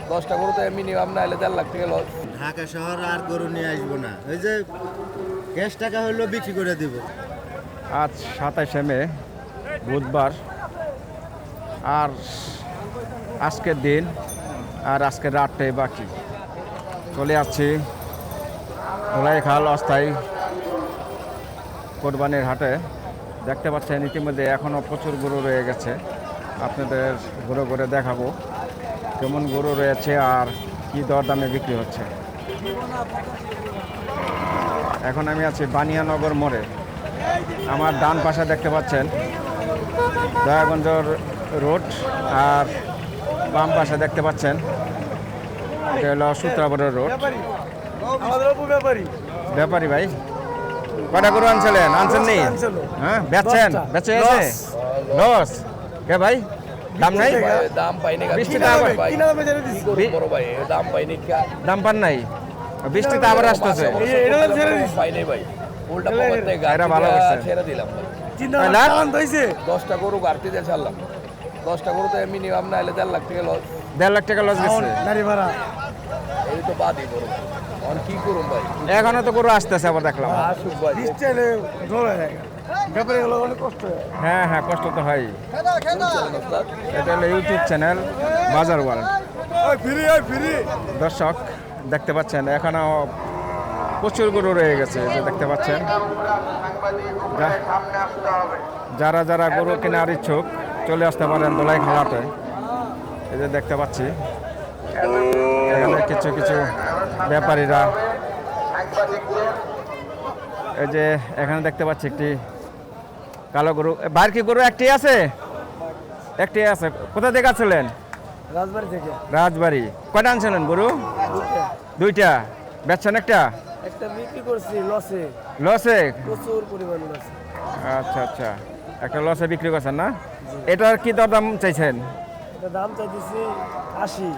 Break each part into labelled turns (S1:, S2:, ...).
S1: 10টা গরু তো মিনিমাম না হলে 1.5 লাখ টাকা লস।
S2: ঢাকা শহর আর গরু নিয়ে আসবো না, ওই যে ক্যাশ টাকা হলো বিক্রি করে দিব।
S3: আজ 27শে মে বুধবার, আর আজকের দিন আর আজকের রাতটাই বাকি। চলে যাচ্ছি ধোলাইখাল অস্থায়ী কোরবানির হাটে। দেখতে পাচ্ছেন ইতিমধ্যে এখনও প্রচুর গরু রয়ে গেছে। আপনাদের ঘুরে ঘুরে দেখাবো কেমন গরু রয়েছে আর কি দরদামে বিক্রি হচ্ছে। এখন আমি আছি বানিয়ানগর মোড়ে। আমার ডান পাশে দেখতে পাচ্ছেন দয়াগঞ্জ রোড, আর বাম পাশে দেখতে পাচ্ছেন এটা হলো সূত্রাপুরের রোড। ব্যাপারী ভাই, কটা গরু আনছিলেন? আনছেন নি? হ্যাঁ, বেচছেন? বেচে গেছে লস কে ভাই? দাম নাই,
S1: দাম পাইনি।
S3: বৃষ্টিতে আবার
S1: বড় ভাই দাম পাইনি।
S3: দাম পান নাই, বৃষ্টিতে আবার আসতেছে।
S1: পাইনি ভাই, উল্টা পকেটে
S3: এরা ভালো করছে।
S1: ছেড়ে দিলাম ভাই। 10টা গরু গাড়তি দিয়ে ছাড়লাম। 10টা গরু তো মিনিমাম না হলে 1.5 লাখ টাকা লস।
S3: 1.5 লাখ টাকা লস গেছে।
S1: এই তো বাদই গরু আর কি করুন ভাই।
S3: এখনো তো গরু আসতেছে আবার দেখলাম।
S1: আসুক ভাই।
S3: হ্যাঁ হ্যাঁ, কষ্ট তো হয়। এটা হলো ইউটিউব চ্যানেল বাজার ওয়ার্ল্ড। দর্শক দেখতে পাচ্ছেন এখনো প্রচুর গরু রয়ে গেছে, যে দেখতে পাচ্ছেন। যারা যারা গরু কেনার ইচ্ছুক চলে আসতে পারেন ধোলাইখাল হাটে। এই যে দেখতে পাচ্ছি এখানে কিছু কিছু ব্যাপারীরা, এই যে এখানে দেখতে পাচ্ছি একটি কালো গরু। বাইর কি গরু একটি আছে? একটি আছে। কোথা থেকে আসছিলেন?
S4: রাজবাড়ি থেকে।
S3: রাজবাড়ি। কয়টা আনছিলেন গরু? দুইটা। বেচছেন একটা?
S4: একটা বিক্রি করছি লসে।
S3: লসে?
S4: প্রচুর পরিমাণ লসে।
S3: আচ্ছা আচ্ছা, একটা লসে বিক্রি করছেন না? এটার কি দরদাম চাইছেন?
S4: এটা দাম চাইতেছি 80।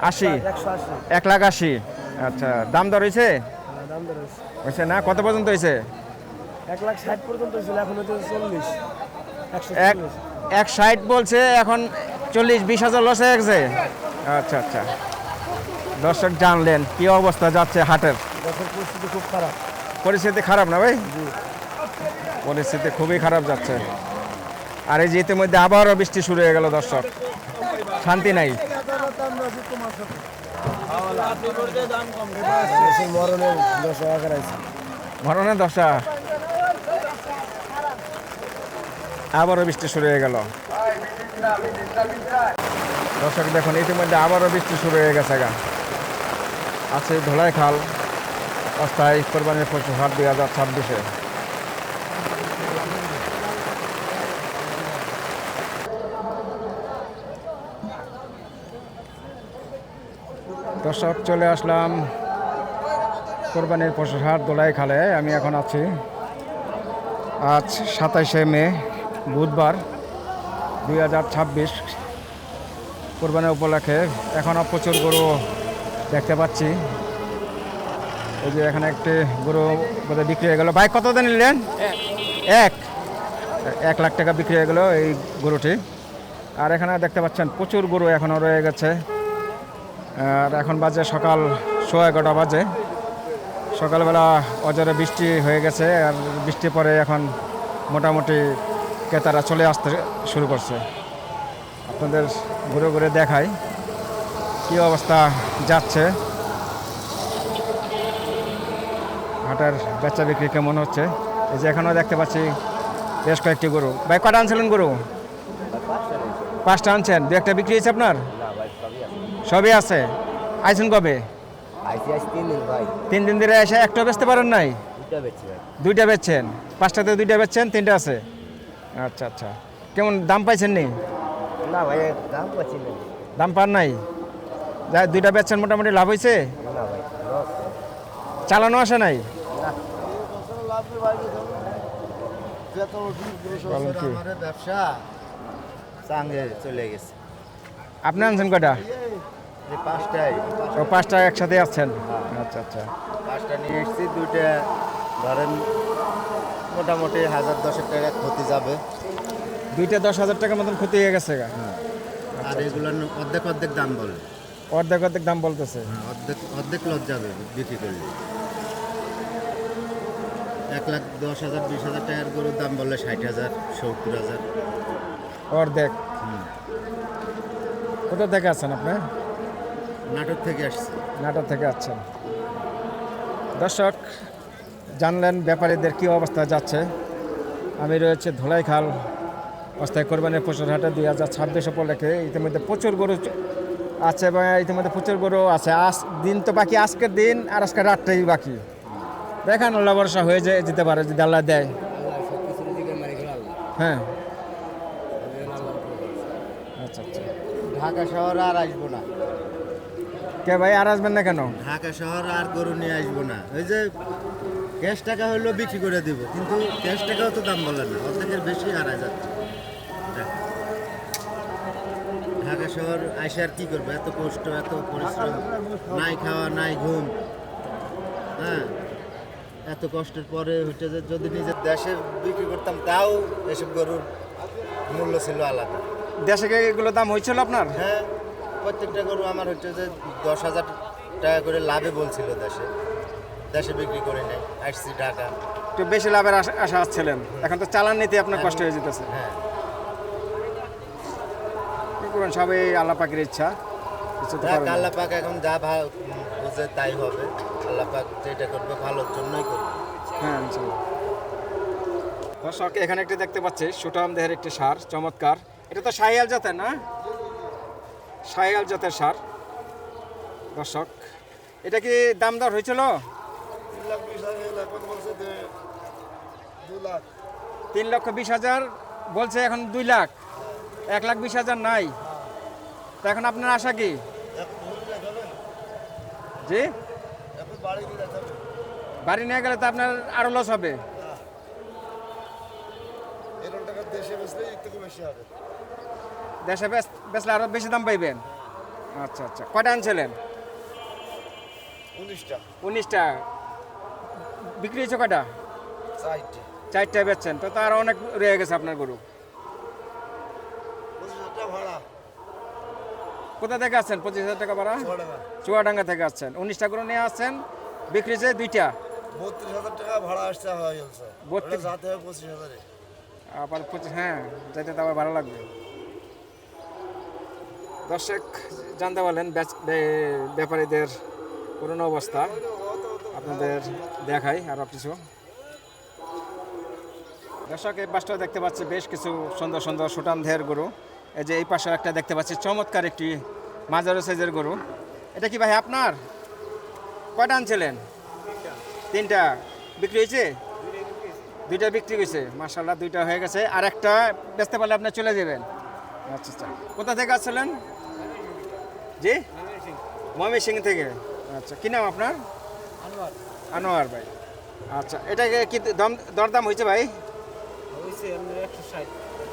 S3: 80?
S4: 180।
S3: 1,80,000। আচ্ছা, দাম দর হয়েছে?
S4: দাম দর হয়েছে।
S3: হয়েছে না? কত পর্যন্ত হয়েছে?
S4: 1,60,000 পর্যন্ত ছিল, এখন হচ্ছে 40।
S3: 160 বলছে, এখন 40-20 হাজার লস হয়ে গেছে। আচ্ছা আচ্ছা, দর্শক জানলেন কি অবস্থা যাচ্ছে হাটের।
S4: দেশের পরিস্থিতি খুব খারাপ।
S3: পরিস্থিতি খারাপ না ভাই? পরিস্থিতি খুবই খারাপ যাচ্ছে। আর এই যে ইতিমধ্যে আবারও বৃষ্টি শুরু হয়ে গেল দর্শক, শান্তি নাই।
S4: দেশের মরণের দশা আকার আছে।
S3: মরণের দশা, আবারও বৃষ্টি শুরু হয়ে গেল দর্শক। দেখুন ইতিমধ্যে আবারও বৃষ্টি শুরু হয়ে গেছে। আছে ধোলাইখাল অস্থায়ী কোরবানির পশু হাট 2026-এ। দর্শক চলে আসলাম কোরবানির পশুর হাট ধোলাইখালে। আমি এখন আছি, আজ 27শে মে বুধবার 2026 কোরবানি উপলক্ষে। এখনও প্রচুর গরু দেখতে পাচ্ছি। এই যে এখানে একটি গরু বোধহয় বিক্রি হয়ে গেল। ভাই কত দিন নিলেন? 1 লাখ টাকা বিক্রি হয়ে গেল এই গরুটি। আর এখানে দেখতে পাচ্ছেন প্রচুর গরু এখনও রয়ে গেছে। আর এখন বাজে সকাল 11:15 বাজে। সকালবেলা অজরে বৃষ্টি হয়ে গেছে, আর বৃষ্টি পরে এখন মোটামুটি ক্রেতারা চলে আসতে শুরু করছে। আপনাদের ঘুরে ঘুরে দেখাই কি অবস্থা যাচ্ছে, হাটের বেচা বিক্রি কেমন হচ্ছে। এই যে এখানেও দেখতে পাচ্ছি বেশ কয়েকটি গরু। ভাই কটা আনছিলেন গরু? 5টা আনছেন। 2-1টা বিক্রি হয়েছে আপনার? সবই আছে। আইছেন কবে? 3 দিন ধরে এসে একটা বেচতে পারেন নাই? 2টা বেচছেন। 5টাতে 2টা বেচছেন, 3টা আছে। আচ্ছা আচ্ছা, কেমন দাম পাইছেন নি?
S4: না ভাই, দাম পাচ্ছি না।
S3: দাম পান নাই? যাই 2টা বেচছেন, মোটামুটি লাভ হয়েছে?
S4: না ভাই,
S3: চালানো আসে নাই?
S2: ব্যবসা চাঙ্গে চলে গেছে।
S3: আপনি আনছেন কটা?
S2: 5টাই।
S3: ও 5টা একসাথে আসছেন? আচ্ছা আচ্ছা,
S2: 5টা নিয়ে এসেছি। 2টা ধরেন মোটামুটি 1010 টাকা ক্ষতি যাবে।
S3: 2টা 10,000 টাকার মতন ক্ষতি হয়ে গেছে।
S2: আর এগুলোর অর্ধেক অর্ধেক দাম বলে।
S3: অর্ধেক অর্ধেক দাম বলতেছে।
S2: হ্যাঁ, অর্ধেক অর্ধেক লস যাবে বিক্রি করলে। 1,10,000 20,000 টাকার গরুর দাম বললে 60,000 70,000।
S3: অর্ধেক। কোথা থেকে আছেন আপনি?
S2: নাটোর থেকে আসছে।
S3: নাটোর থেকে আছেন। দর্শক জানলেন ব্যাপারীদের কী অবস্থা যাচ্ছে। আমি রয়েছে ধোলাইখাল অস্থায়ী কোরবানির পশুর হাটে 2026 উপলক্ষে। ইতিমধ্যে প্রচুর গরু আছে এবং ইতিমধ্যে প্রচুর গরু আছে। দিন তো বাকি, আজকের দিন আর আজকের রাতটাই বাকি। দেখেন আল্লাহ ভরসা হয়ে যেতে পারে যদি আল্লাহ দেয়। হ্যাঁ, আচ্ছা আচ্ছা।
S2: ঢাকা শহরে আর আসবো না।
S3: কে ভাই, আর আসবেন না কেন?
S2: ঢাকা শহর আর গরু নিয়ে আসবো না। ওই যে ক্যাশ টাকা হইলেও বিক্রি করে দিব, কিন্তু ক্যাশ টাকাও তো দাম বলে না, অর্ধেকের বেশি হারায় যাচ্ছে। ঢাকা শহর আইসে আর কি করবো? এত কষ্ট, এত পরিশ্রম, নাই খাওয়া নাই ঘুম। হ্যাঁ, এত কষ্টের পরে হচ্ছে যে যদি নিজের দেশে বিক্রি করতাম তাও এসব গরুর মূল্য ছিল আলাদা।
S3: দেশে এগুলো দাম হয়েছিল আপনার?
S2: হ্যাঁ, প্রত্যেকটা গরু আমার হচ্ছে যে 10,000 টাকা করে লাভে বলছিল দেশে। দেশে বিক্রি করে নেই, আসছি ঢাকা।
S3: একটু বেশি লাভের আশা আসছিলেন, এখন তো চালান নিতে আপনার কষ্ট হয়ে যেতেছে।
S2: হ্যাঁ,
S3: কি করবেন, সবই আল্লাহ পাকের ইচ্ছা, কিছু তো পারবেন না।
S2: আল্লাহ পাক এখন যা বুঝে তাই হবে। আল্লাহ পাক যেটা করবে ভালোর জন্যই করবে।
S3: হ্যাঁ, ইনশাআল্লাহ। দর্শক এখানে একটি দেখতে পাচ্ছি সুঠাম দেহের একটি সার, চমৎকার। এটা তো শাহিয়াল জাতের না? শাহিয়াল জাতের সার। দর্শক এটা কি দাম দর হয়েছিল? 3,20,000 বলছে, এখন 2 লাখ। 1,20,000 নাই। তো এখন আপনার আশা কি? জি, বাড়ি নিয়ে গেলে তো আপনার আরো লস হবে। দেশে বেচলে আরো বেশি দাম পাইবেন। আচ্ছা আচ্ছা, কয়টা আনছিলেন? 19টা। বিক্রি হয়েছে কয়টা? 4টা বেচছেন, তো তার অনেক রয়ে গেছে আপনার গরু। কোথা থেকে আসছেন? 25,000 টাকা ভাড়া? চুয়াডাঙ্গা থেকে আসছেন। 19টা গরু নিয়ে আসছেন, বিক্রি হয়েছে 2টা।
S5: 32,000 টাকা ভাড়া আসতে হয়।
S3: 32
S5: যাতে হয় 25,000।
S3: আবার 25, হ্যাঁ, যাইতে তো আবার ভালো লাগবে। দর্শক জানতে পারলেন ব্যাপারীদের পুরনো অবস্থা, আপনাদের দেখাই আরও কিছু। দর্শক এই পাশটাও দেখতে পাচ্ছি বেশ কিছু সুন্দর সুন্দর সুঠাম দেহের গরু। এই যে এই পাশে একটা দেখতে পাচ্ছি চমৎকার একটি মাঝারি সাইজের গরু। এটা কি ভাই আপনার? কয়টা আনছিলেন? 3টা। বিক্রি হয়েছে? 2টা বিক্রি হয়েছে। মাশাআল্লাহ, 2টা হয়ে গেছে। আর একটা বেচতে পারলে আপনি চলে যাবেন। আচ্ছা আচ্ছা, কোথা থেকে আসছিলেন? জি, ময়মনসিংহ থেকে। আচ্ছা, কি নাম আপনার? আনোয়ার ভাই। আচ্ছা, এটাকে কি দরদাম হয়েছে ভাই?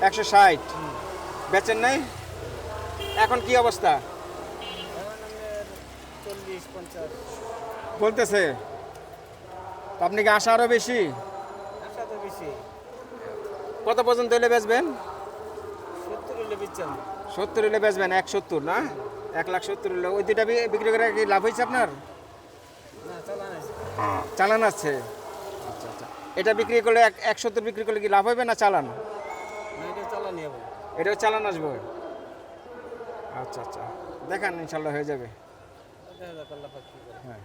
S3: 160। বেচেন নাই? এখন কি অবস্থা?
S4: 40-50
S3: বলতেছে। আপনি কি আশা আরো বেশি?
S4: আশা তো বেশি।
S3: কত পর্যন্ত হলে বেচবেন?
S4: 70 হলে বেচছেন।
S3: 70 হলে বেচবেন। 170 না? 1,70,000 হলে ওই 2টা বিক্রি করে কি লাভ হয়েছে আপনার?
S4: না, চালান আছে।
S3: চালান আছে। আচ্ছা আচ্ছা, এটা বিক্রি করলে 170 বিক্রি করলে কি লাভ হবে না চালান?
S4: না, এটা চালান যাবো।
S3: এটাও চালান আসবে। আচ্ছা আচ্ছা, দেখান, ইনশাল্লাহ হয়ে যাবে।
S4: দেখা যাক আল্লাহ পাক কি করে।
S3: হ্যাঁ।